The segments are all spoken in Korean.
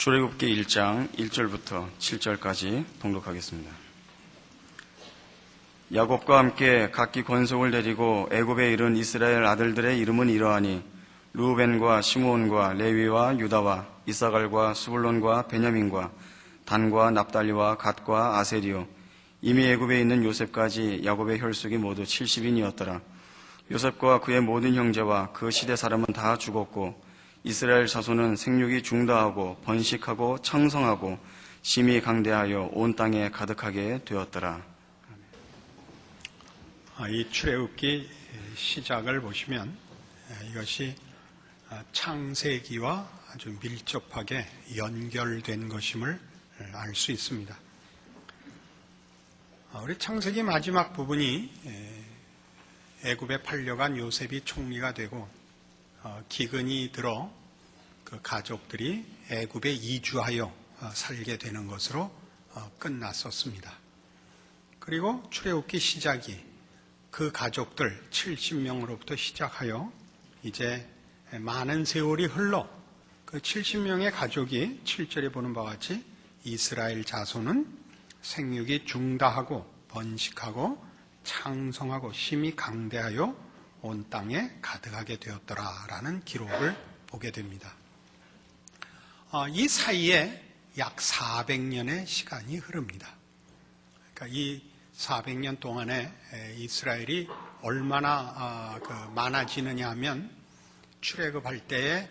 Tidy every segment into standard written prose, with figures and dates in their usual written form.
출애굽기 1장 1절부터 7절까지 봉독하겠습니다. 야곱과 함께 각기 권속을 데리고 애굽에 이른 이스라엘 아들들의 이름은 이러하니 르우벤과 시므온과 레위와 유다와 이사갈과 스불론과 베냐민과 단과 납달리와 갓과 아세리요. 이미 애굽에 있는 요셉까지 야곱의 혈속이 모두 70인이었더라. 요셉과 그의 모든 형제와 그 시대 사람은 다 죽었고 이스라엘 자손은 생육이 중다하고 번식하고 창성하고 심히 강대하여 온 땅에 가득하게 되었더라. 이 출애굽기 시작을 보시면 이것이 창세기와 아주 밀접하게 연결된 것임을 알 수 있습니다. 우리 창세기 마지막 부분이 애굽에 팔려간 요셉이 총리가 되고 기근이 들어 그 가족들이 애굽에 이주하여 살게 되는 것으로 끝났었습니다. 그리고 출애굽기 시작이 그 가족들 70명으로부터 시작하여 이제 많은 세월이 흘러 그 70명의 가족이 7절에 보는 바와 같이 이스라엘 자손은 생육이 중다하고 번식하고 창성하고 심히 강대하여 온 땅에 가득하게 되었더라라는 기록을 보게 됩니다. 이 사이에 약 400년의 시간이 흐릅니다. 그러니까 이 400년 동안에 이스라엘이 얼마나 많아지느냐 하면 출애굽할 때에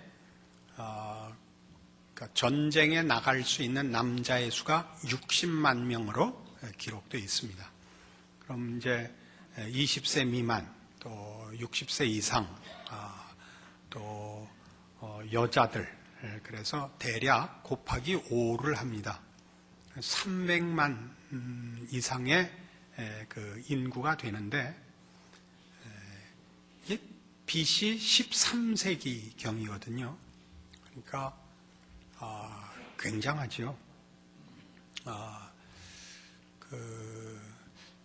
전쟁에 나갈 수 있는 남자의 수가 60만 명으로 기록되어 있습니다. 그럼 이제 20세 미만 또 60세 이상, 또 여자들, 그래서 대략 곱하기 5를 합니다. 300만 이상의 그 인구가 되는데 이게 BC 13세기 경이거든요. 그러니까 굉장하죠.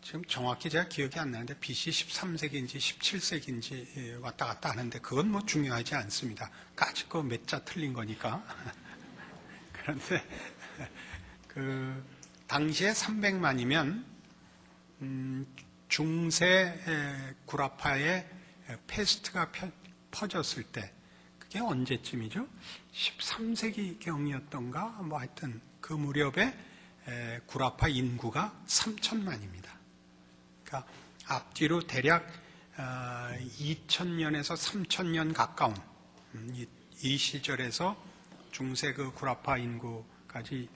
지금 정확히 제가 기억이 안 나는데 BC 13세기인지 17세기인지 왔다 갔다 하는데 그건 뭐 중요하지 않습니다. 까짓 거 몇 자 틀린 거니까. 그런데 그 당시에 300만이면 중세 구라파에 페스트가 퍼졌을 때 그게 언제쯤이죠? 13세기 경이었던가 뭐 하여튼 그 무렵에 구라파 인구가 3천만입니다. 그러니까 앞뒤로 대략 2000년에서 3000년 가까운 이 시절에서 중세 그 구라파 인구까지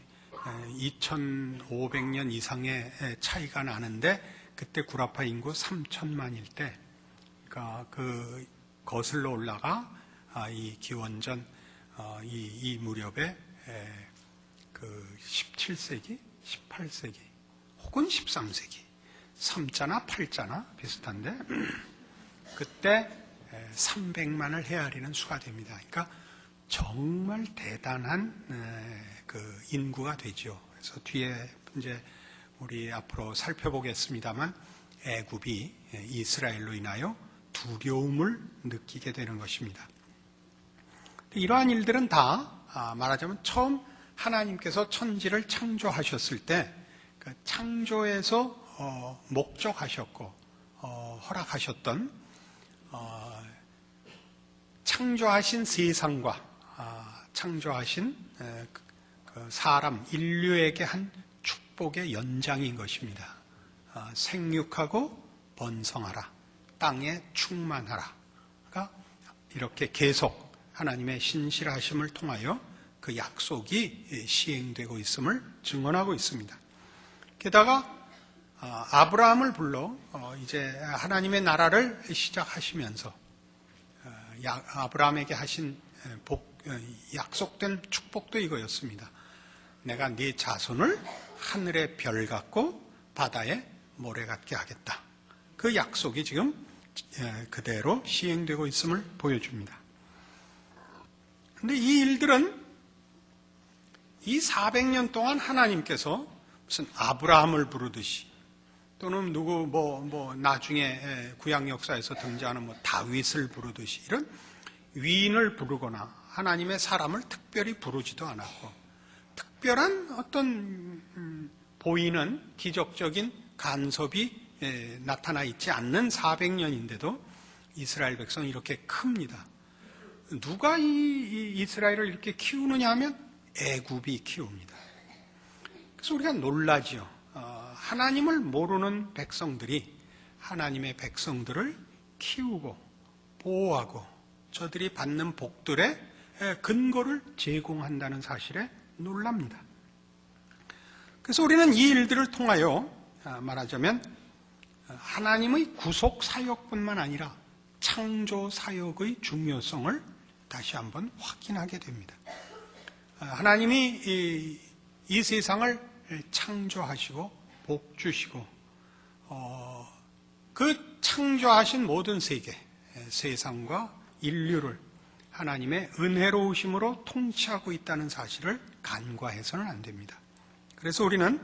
2500년 이상의 차이가 나는데 그때 구라파 인구 3000만일 때 그러니까 그 거슬러 올라가 이 기원전 이 무렵에 그 17세기, 18세기 혹은 13세기 3자나 8자나 비슷한데 그때 300만을 헤아리는 수가 됩니다. 그러니까 정말 대단한 그 인구가 되죠. 그래서 뒤에 이제 우리 앞으로 살펴보겠습니다만 애굽이 이스라엘로 인하여 두려움을 느끼게 되는 것입니다. 이러한 일들은 다 말하자면 처음 하나님께서 천지를 창조하셨을 때 그 창조에서 목적하셨고 허락하셨던 창조하신 세상과 창조하신 그 사람 인류에게 한 축복의 연장인 것입니다. 생육하고 번성하라, 땅에 충만하라. 그러니까 이렇게 계속 하나님의 신실하심을 통하여 그 약속이 시행되고 있음을 증언하고 있습니다. 게다가 아브라함을 불러 이제 하나님의 나라를 시작하시면서 아브라함에게 하신 약속된 축복도 이거였습니다. 내가 네 자손을 하늘의 별 같고 바다의 모래 같게 하겠다. 그 약속이 지금 그대로 시행되고 있음을 보여줍니다. 그런데 이 일들은 이 400년 동안 하나님께서 무슨 아브라함을 부르듯이 또는 누구 나중에 구약 역사에서 등장하는 다윗을 부르듯이 이런 위인을 부르거나 하나님의 사람을 특별히 부르지도 않았고 특별한 어떤 보이는 기적적인 간섭이 나타나 있지 않는 400년인데도 이스라엘 백성이 이렇게 큽니다. 누가 이 이스라엘을 이렇게 키우느냐 하면 애굽이 키웁니다. 그래서 우리가 놀라죠. 하나님을 모르는 백성들이 하나님의 백성들을 키우고 보호하고 저들이 받는 복들의 근거를 제공한다는 사실에 놀랍니다. 그래서 우리는 이 일들을 통하여 말하자면 하나님의 구속 사역뿐만 아니라 창조 사역의 중요성을 다시 한번 확인하게 됩니다. 하나님이 이 세상을 창조하시고 복 주시고 그 창조하신 모든 세계, 세상과 인류를 하나님의 은혜로우심으로 통치하고 있다는 사실을 간과해서는 안 됩니다. 그래서 우리는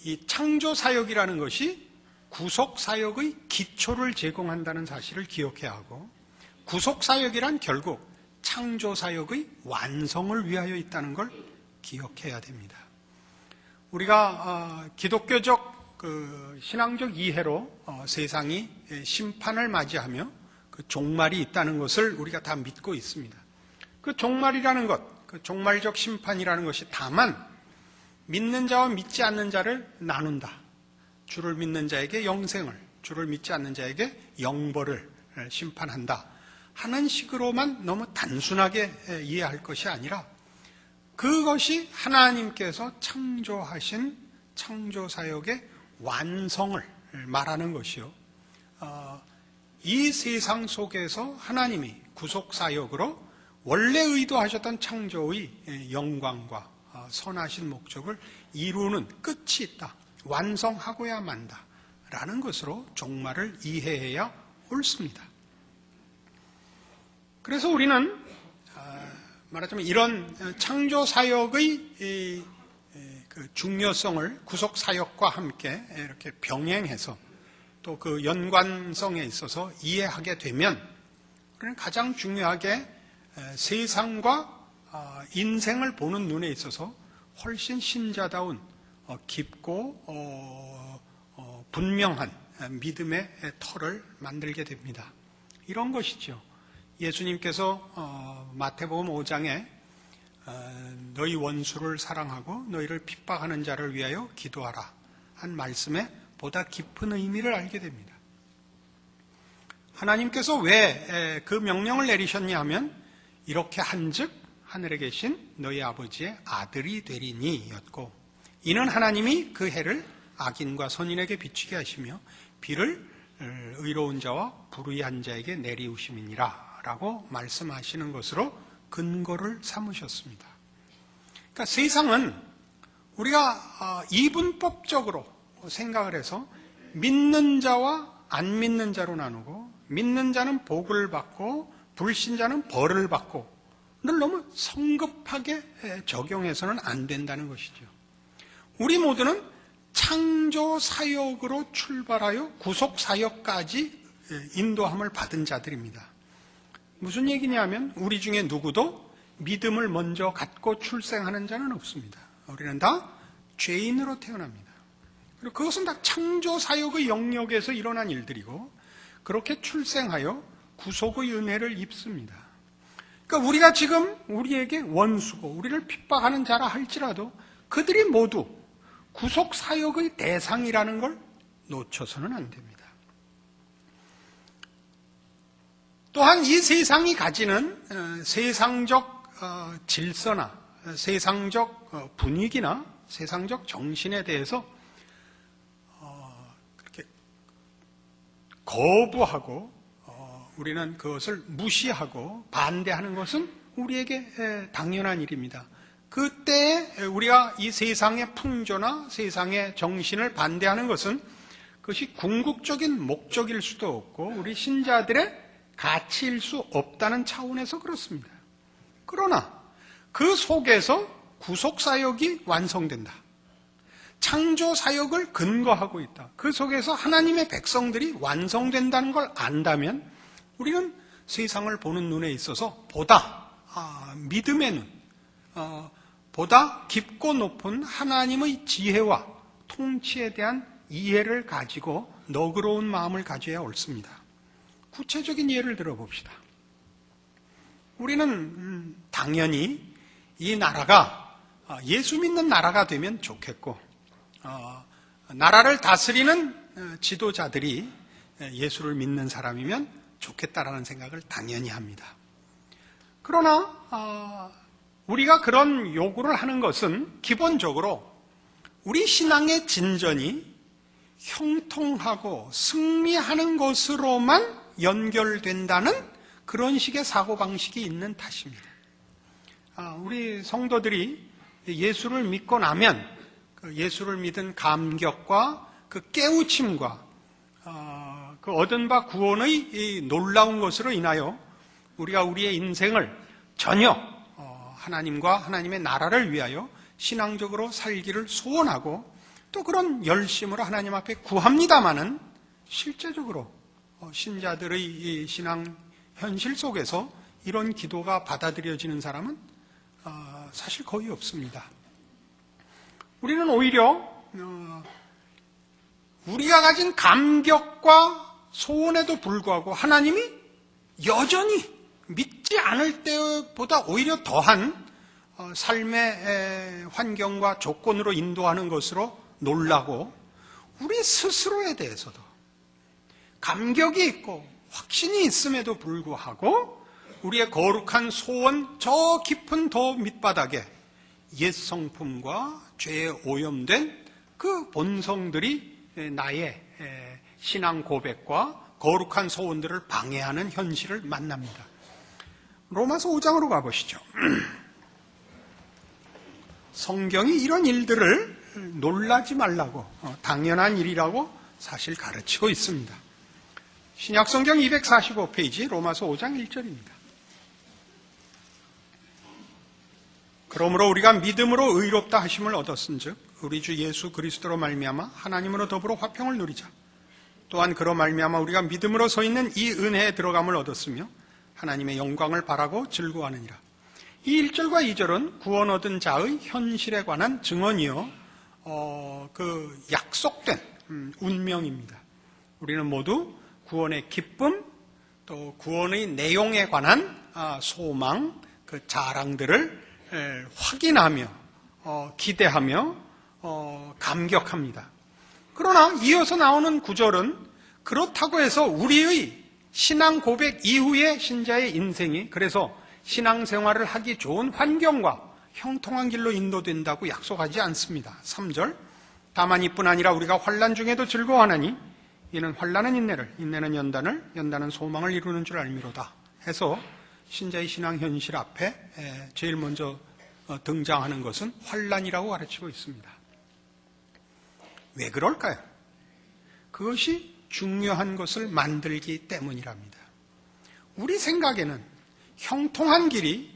이 창조사역이라는 것이 구속사역의 기초를 제공한다는 사실을 기억해야 하고, 구속사역이란 결국 창조사역의 완성을 위하여 있다는 걸 기억해야 됩니다. 우리가 기독교적 신앙적 이해로 세상이 심판을 맞이하며 그 종말이 있다는 것을 우리가 다 믿고 있습니다. 그 종말이라는 것, 그 종말적 심판이라는 것이 다만 믿는 자와 믿지 않는 자를 나눈다. 주를 믿는 자에게 영생을, 주를 믿지 않는 자에게 영벌을 심판한다 하는 식으로만 너무 단순하게 이해할 것이 아니라, 그것이 하나님께서 창조하신 창조사역의 완성을 말하는 것이요, 이 세상 속에서 하나님이 구속사역으로 원래 의도하셨던 창조의 영광과 선하신 목적을 이루는 끝이 있다, 완성하고야 만다 라는 것으로 종말을 이해해야 옳습니다. 그래서 우리는 말하자면 이런 창조사역의 그 중요성을 구속사역과 함께 이렇게 병행해서 또 그 연관성에 있어서 이해하게 되면, 그는 가장 중요하게 세상과 인생을 보는 눈에 있어서 훨씬 신자다운 깊고 분명한 믿음의 터를 만들게 됩니다. 이런 것이죠. 예수님께서 마태복음 5장에 너희 원수를 사랑하고 너희를 핍박하는 자를 위하여 기도하라 한 말씀에 보다 깊은 의미를 알게 됩니다. 하나님께서 왜 그 명령을 내리셨냐 하면, 이렇게 한즉 하늘에 계신 너희 아버지의 아들이 되리니 였고, 이는 하나님이 그 해를 악인과 선인에게 비추게 하시며 비를 의로운 자와 불의한 자에게 내리우심이니라 라고 말씀하시는 것으로 근거를 삼으셨습니다. 그러니까 세상은 우리가 이분법적으로 생각을 해서 믿는 자와 안 믿는 자로 나누고, 믿는 자는 복을 받고 불신자는 벌을 받고 늘 너무 성급하게 적용해서는 안 된다는 것이죠. 우리 모두는 창조사역으로 출발하여 구속사역까지 인도함을 받은 자들입니다. 무슨 얘기냐면, 우리 중에 누구도 믿음을 먼저 갖고 출생하는 자는 없습니다. 우리는 다 죄인으로 태어납니다. 그리고 그것은 다 창조사역의 영역에서 일어난 일들이고, 그렇게 출생하여 구속의 은혜를 입습니다. 그러니까 우리가 지금 우리에게 원수고 우리를 핍박하는 자라 할지라도 그들이 모두 구속사역의 대상이라는 걸 놓쳐서는 안 됩니다. 또한 이 세상이 가지는 세상적 질서나 세상적 분위기나 세상적 정신에 대해서 그렇게 거부하고 우리는 그것을 무시하고 반대하는 것은 우리에게 당연한 일입니다. 그때 우리가 이 세상의 풍조나 세상의 정신을 반대하는 것은 그것이 궁극적인 목적일 수도 없고 우리 신자들의 가치일 수 없다는 차원에서 그렇습니다. 그러나 그 속에서 구속사역이 완성된다. 창조사역을 근거하고 있다. 그 속에서 하나님의 백성들이 완성된다는 걸 안다면 우리는 세상을 보는 눈에 있어서 보다 믿음의 눈, 보다 깊고 높은 하나님의 지혜와 통치에 대한 이해를 가지고 너그러운 마음을 가져야 옳습니다. 구체적인 예를 들어봅시다. 우리는 당연히 이 나라가 예수 믿는 나라가 되면 좋겠고, 나라를 다스리는 지도자들이 예수를 믿는 사람이면 좋겠다라는 생각을 당연히 합니다. 그러나 우리가 그런 요구를 하는 것은 기본적으로 우리 신앙의 진전이 형통하고 승리하는 것으로만 연결된다는 그런 식의 사고방식이 있는 탓입니다. 우리 성도들이 예수를 믿고 나면 그 예수를 믿은 감격과 그 깨우침과 그 얻은 바 구원의 이 놀라운 것으로 인하여 우리가 우리의 인생을 전혀 하나님과 하나님의 나라를 위하여 신앙적으로 살기를 소원하고 또 그런 열심으로 하나님 앞에 구합니다마는 실제적으로 신자들의 이 신앙 현실 속에서 이런 기도가 받아들여지는 사람은 사실 거의 없습니다. 우리는 오히려 우리가 가진 감격과 소원에도 불구하고 하나님이 여전히 믿지 않을 때보다 오히려 더한 삶의 환경과 조건으로 인도하는 것으로 놀라고 우리 스스로에 대해서도 감격이 있고 확신이 있음에도 불구하고 우리의 거룩한 소원 저 깊은 더 밑바닥에 옛 성품과 죄에 오염된 그 본성들이 나의 신앙 고백과 거룩한 소원들을 방해하는 현실을 만납니다. 로마서 5장으로 가보시죠. 성경이 이런 일들을 놀라지 말라고 당연한 일이라고 사실 가르치고 있습니다. 신약성경 245페이지 로마서 5장 1절입니다. 그러므로 우리가 믿음으로 의롭다 하심을 얻었은즉 우리 주 예수 그리스도로 말미암아 하나님으로 더불어 화평을 누리자. 또한 그로 말미암아 우리가 믿음으로 서 있는 이 은혜에 들어감을 얻었으며 하나님의 영광을 바라고 즐거워하느니라. 이 1절과 2절은 구원 얻은 자의 현실에 관한 증언이요, 그 약속된 운명입니다. 우리는 모두 구원의 기쁨, 또 구원의 내용에 관한 소망, 그 자랑들을 확인하며 기대하며 감격합니다. 그러나 이어서 나오는 구절은 그렇다고 해서 우리의 신앙 고백 이후의 신자의 인생이 그래서 신앙생활을 하기 좋은 환경과 형통한 길로 인도된다고 약속하지 않습니다. 3절 다만 이뿐 아니라 우리가 환난 중에도 즐거워하나니 이는 환난은 인내를, 인내는 연단을, 연단은 소망을 이루는 줄 알미로다 해서 신자의 신앙 현실 앞에 제일 먼저 등장하는 것은 환난이라고 가르치고 있습니다. 왜 그럴까요? 그것이 중요한 것을 만들기 때문이랍니다. 우리 생각에는 형통한 길이,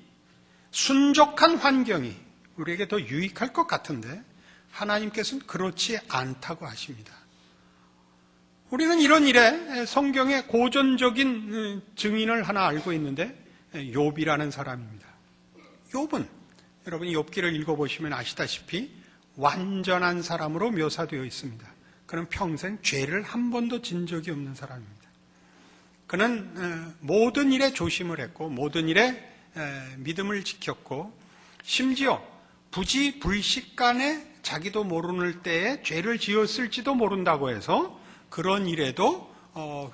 순적한 환경이 우리에게 더 유익할 것 같은데 하나님께서는 그렇지 않다고 하십니다. 우리는 이런 일에 성경의 고전적인 증인을 하나 알고 있는데 욥이라는 사람입니다. 욥은 여러분이 욥기를 읽어보시면 아시다시피 완전한 사람으로 묘사되어 있습니다. 그는 평생 죄를 한 번도 진 적이 없는 사람입니다. 그는 모든 일에 조심을 했고 모든 일에 믿음을 지켰고 심지어 부지불식간에 자기도 모르는 때에 죄를 지었을지도 모른다고 해서 그런 일에도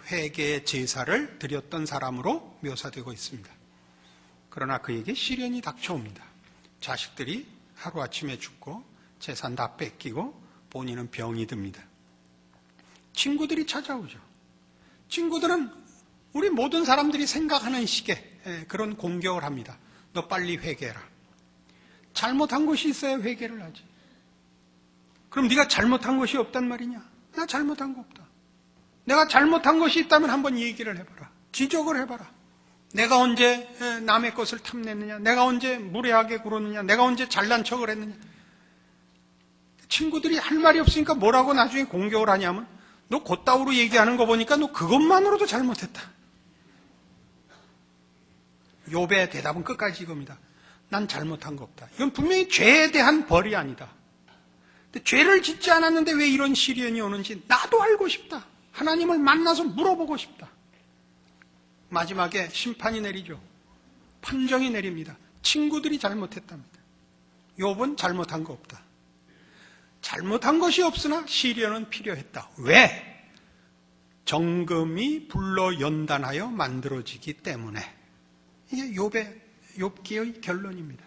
회개의 제사를 드렸던 사람으로 묘사되고 있습니다. 그러나 그에게 시련이 닥쳐옵니다. 자식들이 하루아침에 죽고 재산 다 뺏기고 본인은 병이 듭니다. 친구들이 찾아오죠. 친구들은 우리 모든 사람들이 생각하는 식의 그런 공격을 합니다. 너 빨리 회개해라. 잘못한 것이 있어야 회개를 하지. 그럼 네가 잘못한 것이 없단 말이냐? 나 잘못한 거 없다. 내가 잘못한 것이 있다면 한번 얘기를 해봐라. 지적을 해봐라. 내가 언제 남의 것을 탐냈느냐? 내가 언제 무례하게 굴었느냐? 내가 언제 잘난 척을 했느냐? 친구들이 할 말이 없으니까 뭐라고 나중에 공격을 하냐면 너 곧다우로 얘기하는 거 보니까 너 그것만으로도 잘못했다. 욥의 대답은 끝까지 이겁니다. 난 잘못한 거 없다. 이건 분명히 죄에 대한 벌이 아니다. 근데 죄를 짓지 않았는데 왜 이런 시련이 오는지 나도 알고 싶다. 하나님을 만나서 물어보고 싶다. 마지막에 심판이 내리죠. 판정이 내립니다. 친구들이 잘못했답니다. 욥은 잘못한 거 없다. 잘못한 것이 없으나 시련은 필요했다. 왜? 정금이 불러 연단하여 만들어지기 때문에. 이게 욥기의 결론입니다.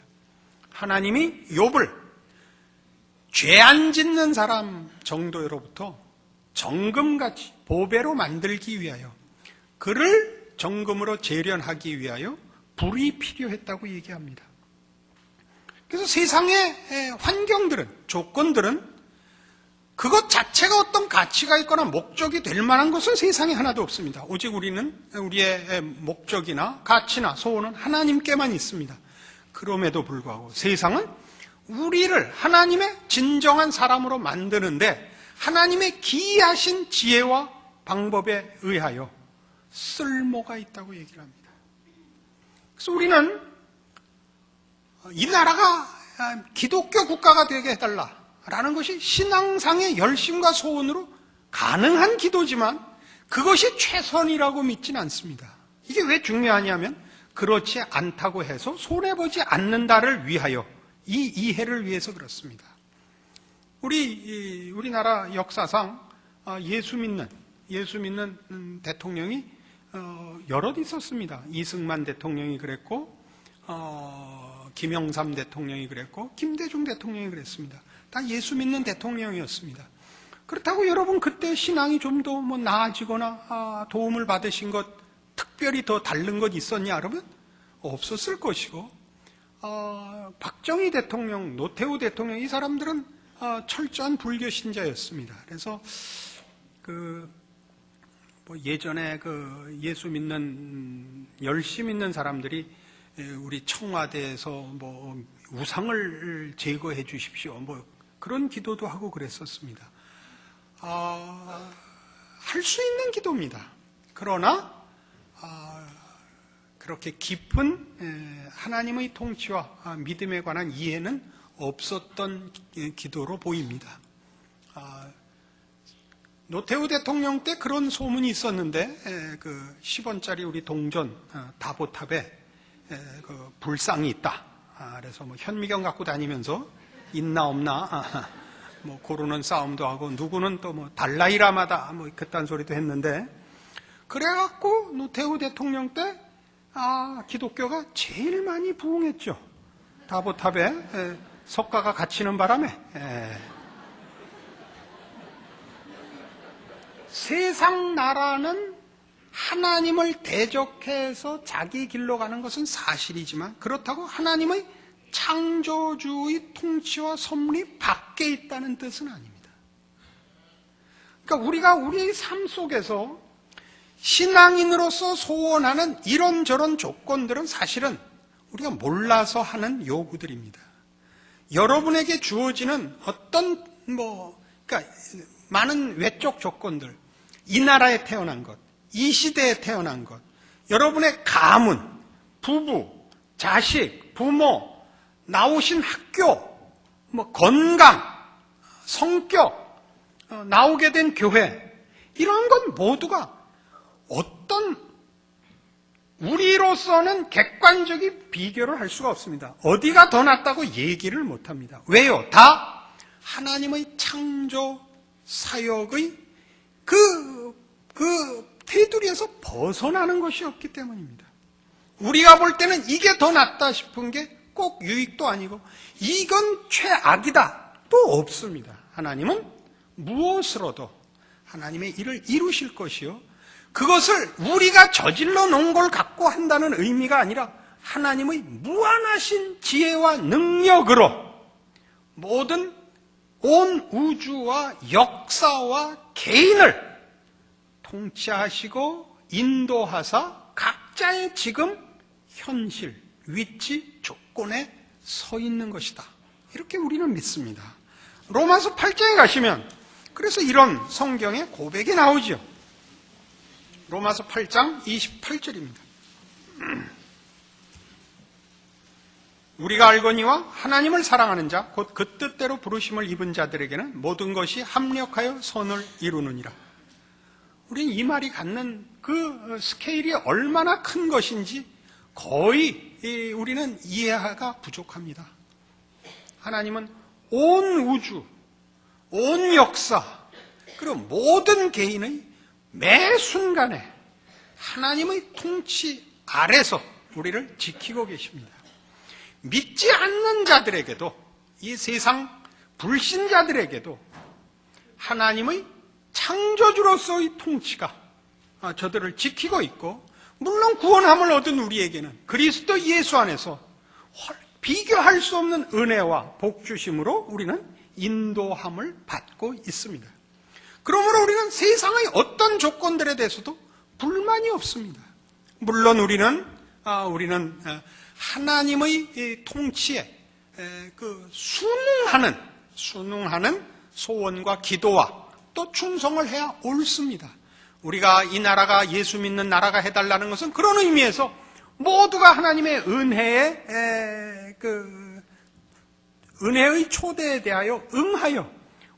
하나님이 욥을 죄 안 짓는 사람 정도로부터 정금같이 보배로 만들기 위하여, 그를 정금으로 재련하기 위하여 불이 필요했다고 얘기합니다. 그래서 세상의 환경들은, 조건들은 그것 자체가 어떤 가치가 있거나 목적이 될 만한 것은 세상에 하나도 없습니다. 오직 우리는 우리의 목적이나 가치나 소원은 하나님께만 있습니다. 그럼에도 불구하고 세상은 우리를 하나님의 진정한 사람으로 만드는데 하나님의 기이하신 지혜와 방법에 의하여 쓸모가 있다고 얘기를 합니다. 그래서 우리는 이 나라가 기독교 국가가 되게 해달라라는 것이 신앙상의 열심과 소원으로 가능한 기도지만 그것이 최선이라고 믿지는 않습니다. 이게 왜 중요하냐면 그렇지 않다고 해서 손해보지 않는다를 위하여, 이 이해를 위해서 그렇습니다. 우리나라 역사상 예수 믿는 대통령이 여럿 있었습니다. 이승만 대통령이 그랬고, 김영삼 대통령이 그랬고, 김대중 대통령이 그랬습니다. 다 예수 믿는 대통령이었습니다. 그렇다고 여러분 그때 신앙이 좀 더 나아지거나 도움을 받으신 것, 특별히 더 다른 것 있었냐? 그러면 없었을 것이고, 박정희 대통령, 노태우 대통령, 이 사람들은 철저한 불교 신자였습니다. 그래서 예전에 예수 믿는, 열심 있는 사람들이 우리 청와대에서 우상을 제거해 주십시오, 그런 기도도 하고 그랬었습니다. 할 수 있는 기도입니다. 그러나 그렇게 깊은 하나님의 통치와 믿음에 관한 이해는 없었던 기도로 보입니다. 노태우 대통령 때 그런 소문이 있었는데, 10원짜리 우리 동전 다보탑에 불상이 있다. 그래서 현미경 갖고 다니면서 있나 없나 고르는 싸움도 하고, 누구는 또 달라이라마다 그딴 소리도 했는데, 그래갖고 노태우 대통령 때 기독교가 제일 많이 부흥했죠. 다보탑에 석가가 갇히는 바람에. 세상 나라는 하나님을 대적해서 자기 길로 가는 것은 사실이지만, 그렇다고 하나님의 창조주의 통치와 섭리 밖에 있다는 뜻은 아닙니다. 그러니까 우리가 우리의 삶 속에서 신앙인으로서 소원하는 이런저런 조건들은 사실은 우리가 몰라서 하는 요구들입니다. 여러분에게 주어지는 어떤 그러니까 많은 외적 조건들, 이 나라에 태어난 것, 이 시대에 태어난 것, 여러분의 가문, 부부, 자식, 부모, 나오신 학교, 건강, 성격, 나오게 된 교회, 이런 것 모두가 어떤 우리로서는 객관적인 비교를 할 수가 없습니다. 어디가 더 낫다고 얘기를 못합니다. 왜요? 다 하나님의 창조 사역의 그 테두리에서 벗어나는 것이 없기 때문입니다. 우리가 볼 때는 이게 더 낫다 싶은 게 꼭 유익도 아니고, 이건 최악이다 또 없습니다. 하나님은 무엇으로도 하나님의 일을 이루실 것이요, 그것을 우리가 저질러 놓은 걸 갖고 한다는 의미가 아니라 하나님의 무한하신 지혜와 능력으로 모든 온 우주와 역사와 개인을 통치하시고 인도하사 각자의 지금 현실, 위치, 조건에 서 있는 것이다. 이렇게 우리는 믿습니다. 로마서 8장에 가시면 그래서 이런 성경의 고백이 나오죠. 로마서 8장 28절입니다. 우리가 알거니와 하나님을 사랑하는 자, 곧 그 뜻대로 부르심을 입은 자들에게는 모든 것이 합력하여 선을 이루느니라. 우리는 이 말이 갖는 그 스케일이 얼마나 큰 것인지 거의 우리는 이해가 부족합니다. 하나님은 온 우주, 온 역사, 그리고 모든 개인의 매 순간에 하나님의 통치 아래서 우리를 지키고 계십니다. 믿지 않는 자들에게도, 이 세상 불신자들에게도 하나님의 창조주로서의 통치가 저들을 지키고 있고, 물론 구원함을 얻은 우리에게는 그리스도 예수 안에서 비교할 수 없는 은혜와 복주심으로 우리는 인도함을 받고 있습니다. 그러므로 우리는 세상의 어떤 조건들에 대해서도 불만이 없습니다. 물론 우리는 하나님의 통치에 순응하는 소원과 기도와 또 충성을 해야 옳습니다. 우리가 이 나라가 예수 믿는 나라가 해달라는 것은 그런 의미에서 모두가 하나님의 은혜의 초대에 대하여 응하여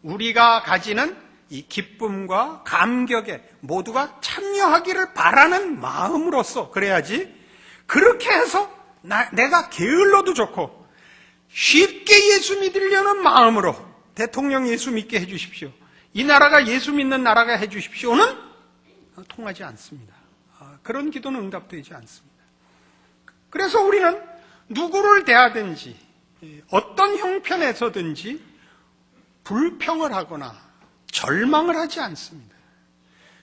우리가 가지는 이 기쁨과 감격에 모두가 참여하기를 바라는 마음으로써 그래야지, 그렇게 해서 내가 게을러도 좋고 쉽게 예수 믿으려는 마음으로 대통령 예수 믿게 해주십시오, 이 나라가 예수 믿는 나라가 해주십시오는 통하지 않습니다. 그런 기도는 응답되지 않습니다. 그래서 우리는 누구를 대하든지 어떤 형편에서든지 불평을 하거나 절망을 하지 않습니다.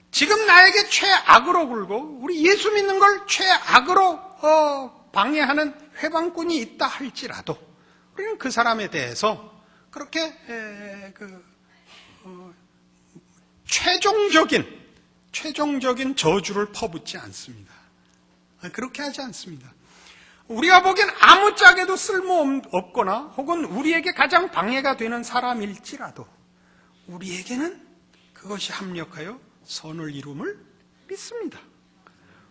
지금 나에게 최악으로 굴고 우리 예수 믿는 걸 최악으로 방해하는 회방꾼이 있다 할지라도 우리는 그 사람에 대해서 그렇게 최종적인 저주를 퍼붓지 않습니다. 그렇게 하지 않습니다. 우리가 보기엔 아무짝에도 쓸모없거나 혹은 우리에게 가장 방해가 되는 사람일지라도 우리에게는 그것이 합력하여 선을 이룸을 믿습니다.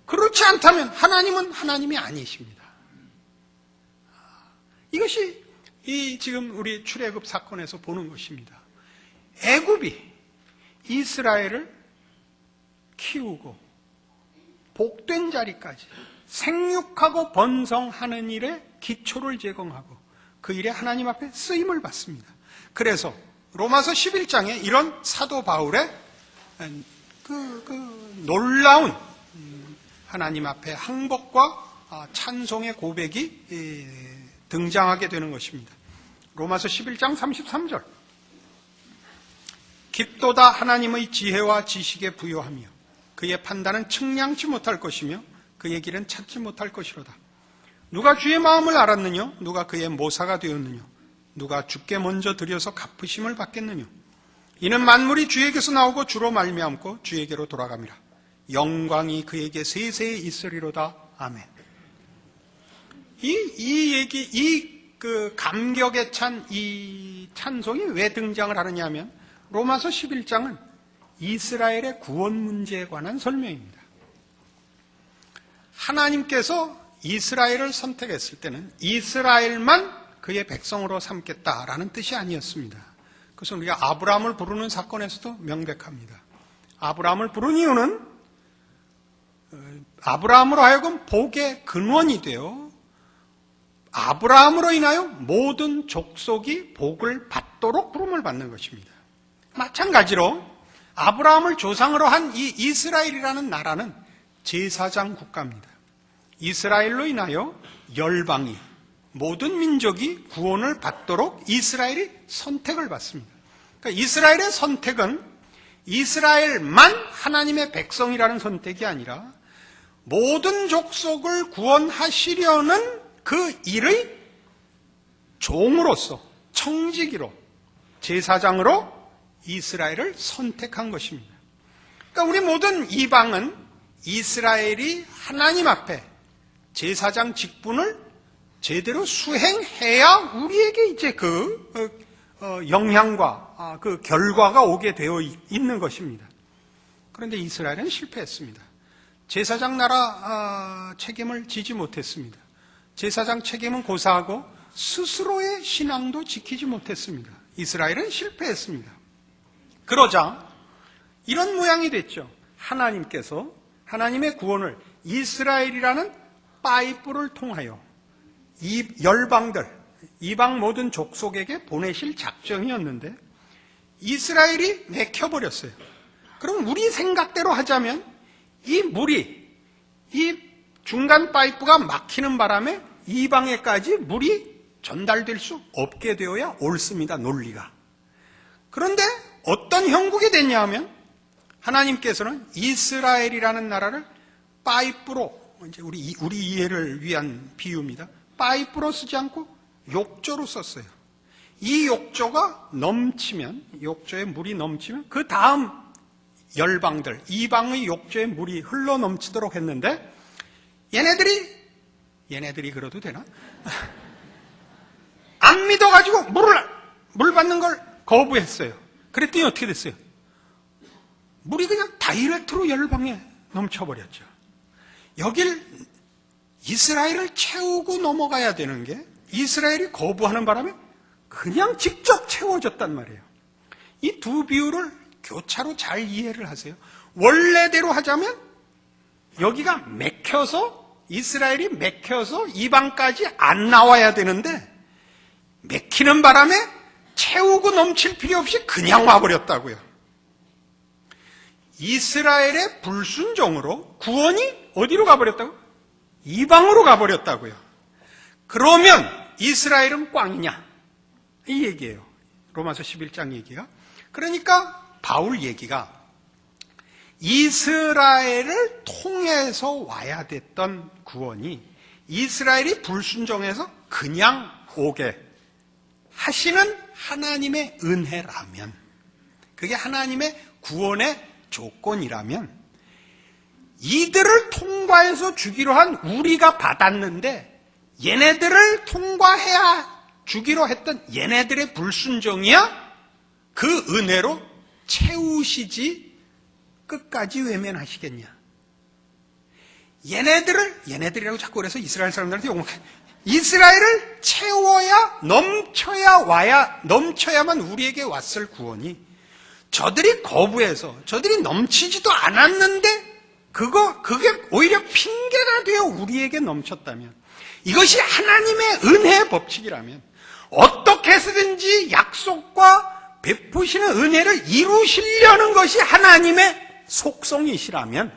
그렇지 않다면 하나님은 하나님이 아니십니다. 이것이 지금 우리 출애굽 사건에서 보는 것입니다. 애굽이 이스라엘을 키우고 복된 자리까지 생육하고 번성하는 일에 기초를 제공하고 그 일에 하나님 앞에 쓰임을 받습니다. 그래서 로마서 11장에 이런 사도 바울의 놀라운 하나님 앞에 항복과 찬송의 고백이 등장하게 되는 것입니다. 로마서 11장 33절. 깊도다 하나님의 지혜와 지식에 부요하며 그의 판단은 측량치 못할 것이며 그의 길은 찾지 못할 것이로다. 누가 주의 마음을 알았느냐? 누가 그의 모사가 되었느냐? 누가 주께 먼저 드려서 갚으심을 받겠느냐? 이는 만물이 주에게서 나오고 주로 말미암고 주에게로 돌아갑니다. 영광이 그에게 세세히 있으리로다. 아멘. 그 감격에 찬 이 찬송이 왜 등장을 하느냐 하면 로마서 11장은 이스라엘의 구원 문제에 관한 설명입니다. 하나님께서 이스라엘을 선택했을 때는 이스라엘만 그의 백성으로 삼겠다라는 뜻이 아니었습니다. 그것은 우리가 아브라함을 부르는 사건에서도 명백합니다. 아브라함을 부른 이유는 아브라함으로 하여금 복의 근원이 되어 아브라함으로 인하여 모든 족속이 복을 받도록 부름을 받는 것입니다. 마찬가지로 아브라함을 조상으로 한 이 이스라엘이라는 나라는 제사장 국가입니다. 이스라엘로 인하여 열방이 모든 민족이 구원을 받도록 이스라엘이 선택을 받습니다. 그러니까 이스라엘의 선택은 이스라엘만 하나님의 백성이라는 선택이 아니라 모든 족속을 구원하시려는 그 일의 종으로서 청지기로 제사장으로 이스라엘을 선택한 것입니다. 그러니까 우리 모든 이방은 이스라엘이 하나님 앞에 제사장 직분을 제대로 수행해야 우리에게 이제 영향과 그 결과가 오게 되어 있는 것입니다. 그런데 이스라엘은 실패했습니다. 제사장 나라 책임을 지지 못했습니다. 제사장 책임은 고사하고 스스로의 신앙도 지키지 못했습니다. 이스라엘은 실패했습니다. 그러자 이런 모양이 됐죠. 하나님께서 하나님의 구원을 이스라엘이라는 파이프를 통하여 이 열방들, 이방 모든 족속에게 보내실 작정이었는데 이스라엘이 맥혀버렸어요. 그럼 우리 생각대로 하자면 이 물이, 이 중간 파이프가 막히는 바람에 이방에까지 물이 전달될 수 없게 되어야 옳습니다, 논리가. 그런데 어떤 형국이 됐냐 하면 하나님께서는 이스라엘이라는 나라를 파이프로, 이제 우리 이해를 위한 비유입니다. 파이프로 쓰지 않고 욕조로 썼어요. 이 욕조가 넘치면, 욕조에 물이 넘치면 그 다음 열방들, 이방의 욕조에 물이 흘러 넘치도록 했는데 얘네들이 그러도 되나? 안 믿어가지고 물 받는 걸 거부했어요. 그랬더니 어떻게 됐어요? 물이 그냥 다이렉트로 열방에 넘쳐버렸죠. 여길 이스라엘을 채우고 넘어가야 되는 게 이스라엘이 거부하는 바람에 그냥 직접 채워졌단 말이에요. 이 두 비유를 교차로 잘 이해를 하세요. 원래대로 하자면 여기가 맥혀서, 이스라엘이 맥혀서 이방까지 안 나와야 되는데 맥히는 바람에 채우고 넘칠 필요 없이 그냥 와버렸다고요. 이스라엘의 불순종으로 구원이 어디로 가버렸다고? 이방으로 가버렸다고요. 그러면 이스라엘은 꽝이냐? 이 얘기예요. 로마서 11장 얘기가. 그러니까 바울 얘기가 이스라엘을 통해서 와야 됐던 구원이 이스라엘이 불순종해서 그냥 오게 하시는 하나님의 은혜라면, 그게 하나님의 구원의 조건이라면 이들을 통과해서 주기로 한 우리가 받았는데 얘네들을 통과해야 주기로 했던 얘네들의 불순종이야 그 은혜로 채우시지 끝까지 외면하시겠냐. 얘네들이라고 자꾸 그래서 이스라엘 사람들한테 욕먹해. 이스라엘을 채워야, 넘쳐야만 우리에게 왔을 구원이 저들이 거부해서 저들이 넘치지도 않았는데 그게 오히려 핑계가 되어 우리에게 넘쳤다면, 이것이 하나님의 은혜의 법칙이라면, 어떻게 해서든지 약속과 베푸시는 은혜를 이루시려는 것이 하나님의 속성이시라면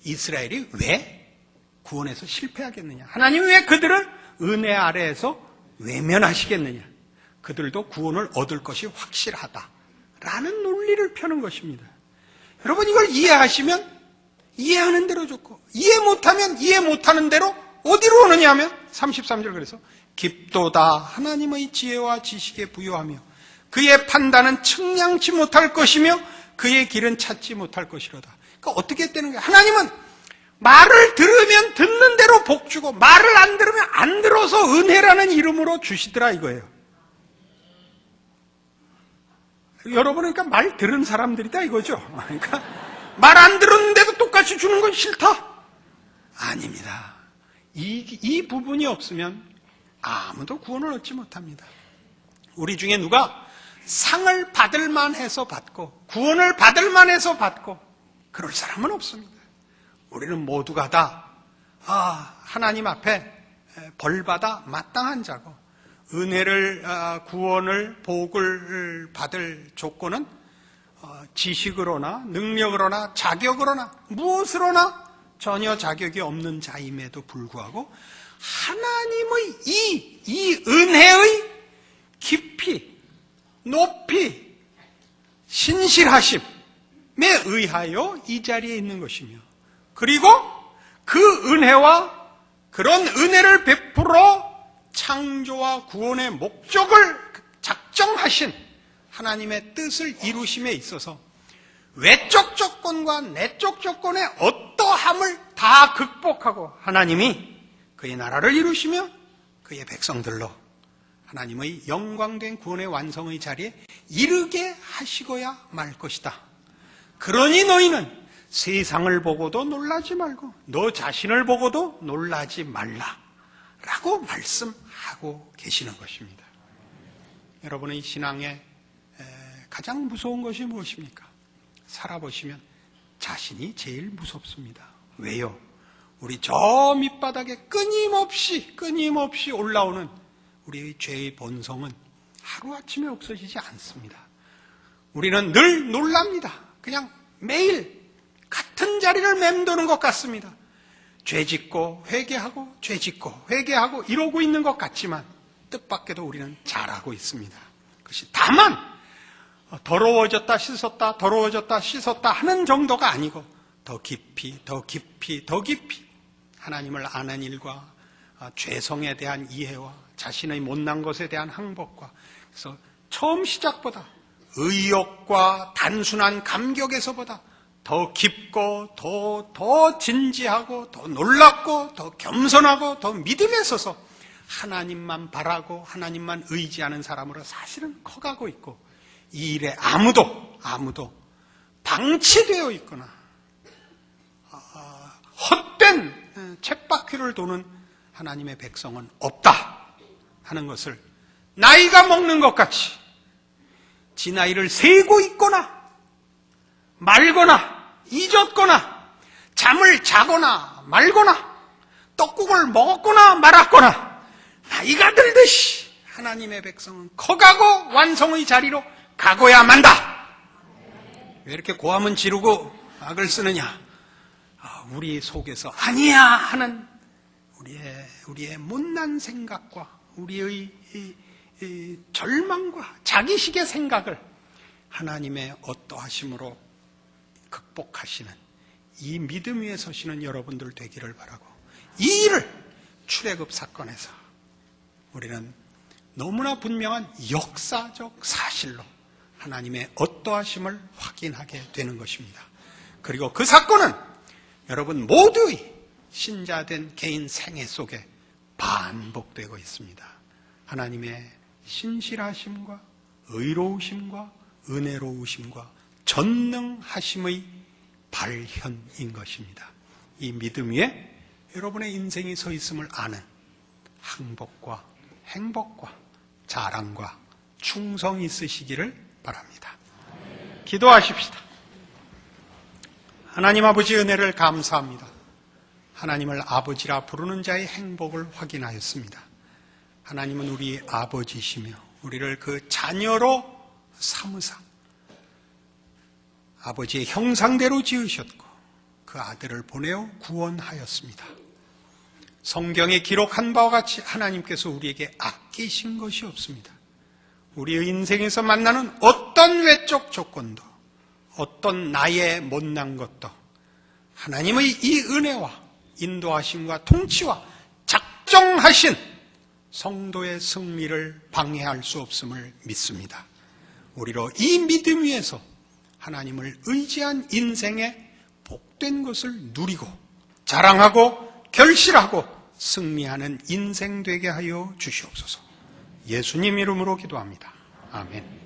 이스라엘이 왜 구원에서 실패하겠느냐? 하나님이 왜 그들을 은혜 아래에서 외면하시겠느냐? 그들도 구원을 얻을 것이 확실하다라는 논리를 펴는 것입니다. 여러분, 이걸 이해하시면 이해하는 대로 좋고, 이해 못하면 이해 못하는 대로 어디로 오느냐 하면 33절 그래서 깊도다 하나님의 지혜와 지식에 부요하며 그의 판단은 측량치 못할 것이며 그의 길은 찾지 못할 것이로다. 그러니까 어떻게 되는 거예요? 하나님은 말을 들으면 듣는 대로 복 주고 말을 안 들으면 안 들어서 은혜라는 이름으로 주시더라 이거예요. 여러분, 그러니까 말 들은 사람들이다 이거죠. 그러니까 말 안 들었는데도 똑같이 주는 건 싫다? 아닙니다. 이 부분이 없으면 아무도 구원을 얻지 못합니다. 우리 중에 누가 상을 받을 만해서 받고 구원을 받을 만해서 받고 그럴 사람은 없습니다. 우리는 모두가 다 하나님 앞에 벌받아 마땅한 자고, 은혜를, 구원을, 복을 받을 조건은 지식으로나 능력으로나 자격으로나 무엇으로나 전혀 자격이 없는 자임에도 불구하고 하나님의 이 은혜의 깊이, 높이, 신실하심에 의하여 이 자리에 있는 것이며, 그리고 그 은혜와 그런 은혜를 베풀어 창조와 구원의 목적을 작정하신 하나님의 뜻을 이루심에 있어서 외적 조건과 내적 조건의 어떠함을 다 극복하고 하나님이 그의 나라를 이루시며 그의 백성들로 하나님의 영광된 구원의 완성의 자리에 이르게 하시고야 말 것이다. 그러니 너희는 세상을 보고도 놀라지 말고 너 자신을 보고도 놀라지 말라 라고 말씀하고 계시는 것입니다. 여러분의 신앙에 가장 무서운 것이 무엇입니까? 살아보시면 자신이 제일 무섭습니다. 왜요? 우리 저 밑바닥에 끊임없이 올라오는 우리의 죄의 본성은 하루아침에 없어지지 않습니다. 우리는 늘 놀랍니다. 그냥 매일 같은 자리를 맴도는 것 같습니다. 죄 짓고 회개하고 죄 짓고 회개하고 이러고 있는 것 같지만 뜻밖에도 우리는 잘하고 있습니다. 그것이 다만 더러워졌다 씻었다 더러워졌다 씻었다 하는 정도가 아니고 더 깊이 하나님을 아는 일과 죄성에 대한 이해와 자신의 못난 것에 대한 항복과 그래서 처음 시작보다 의욕과 단순한 감격에서보다 더 깊고 더 진지하고 더 놀랍고 더 겸손하고 더 믿음에 서서 하나님만 바라고 하나님만 의지하는 사람으로 사실은 커가고 있고 이 일에 아무도 방치되어 있거나 헛된 쳇바퀴를 도는 하나님의 백성은 없다 하는 것을 나이가 먹는 것 같이 지 나이를 세고 있거나 말거나 잊었거나 잠을 자거나 말거나 떡국을 먹었거나 말았거나 나이가 들듯이 하나님의 백성은 커가고 완성의 자리로 가고야 만다. 왜 이렇게 고함은 지르고 악을 쓰느냐? 우리 속에서 아니야 하는 우리의 못난 생각과 우리의 이 절망과 자기식의 생각을 하나님의 어떠하심으로 극복하시는 이 믿음 위에 서시는 여러분들 되기를 바라고 이 일을 출애굽 사건에서 우리는 너무나 분명한 역사적 사실로 하나님의 어떠하심을 확인하게 되는 것입니다. 그리고 그 사건은 여러분 모두의 신자된 개인 생애 속에 반복되고 있습니다. 하나님의 신실하심과 의로우심과 은혜로우심과 전능하심의 발현인 것입니다. 이 믿음 위에 여러분의 인생이 서 있음을 아는 항복과 행복과 자랑과 충성이 있으시기를 바랍니다. 기도하십시다. 하나님 아버지 은혜를 감사합니다. 하나님을 아버지라 부르는 자의 행복을 확인하였습니다. 하나님은 우리 아버지시며 우리를 그 자녀로 삼으사 아버지의 형상대로 지으셨고 그 아들을 보내어 구원하였습니다. 성경에 기록한 바와 같이 하나님께서 우리에게 아끼신 것이 없습니다. 우리의 인생에서 만나는 어떤 외적 조건도 어떤 나의 못난 것도 하나님의 이 은혜와 인도하심과 통치와 작정하신 성도의 승리를 방해할 수 없음을 믿습니다. 우리로 이 믿음 위에서 하나님을 의지한 인생의 복된 것을 누리고 자랑하고 결실하고 승리하는 인생 되게 하여 주시옵소서. 예수님 이름으로 기도합니다. 아멘.